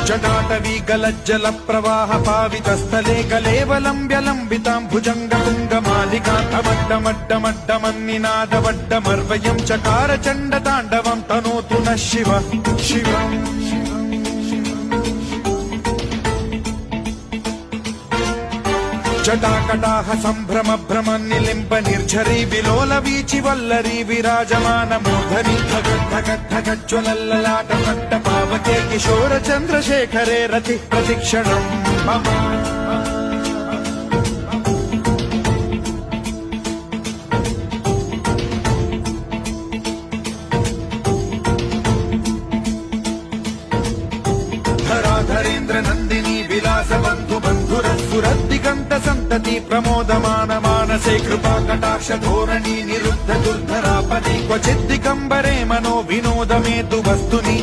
जटाटवी गलज्जल प्रवाह पावितस्थले कलेवलम्ब्यलम्बितां भुजङ्गतुङ्गमालिकान्तमड्डमड्डमड्डमन्निनादवड्डमर्वयं चकार चण्डताण्डवं तनोतु नः शिव शिव जटाकटाह सम्भ्रम भ्रम निलिम्ब निर्झरी विलोल वीचि वल्लरी विराजमान मूर्धनि धगद्धगद्धगज्ज्वलल्ललाट पट्ट पावके किशोर चन्द्रशेखरे रति प्रतिक्षणम् मम धराधरेन्द्र नन्दिनी विलास बन्धु बन्धुरस्फुरद्दिगन्त सन्तति प्रमोदमान मानसे कृपा कटाक्ष धोरणी निरुद्ध दुर्धरापदि क्वचिद्दिगम्बरे मनो विनोदमेतु वस्तुनि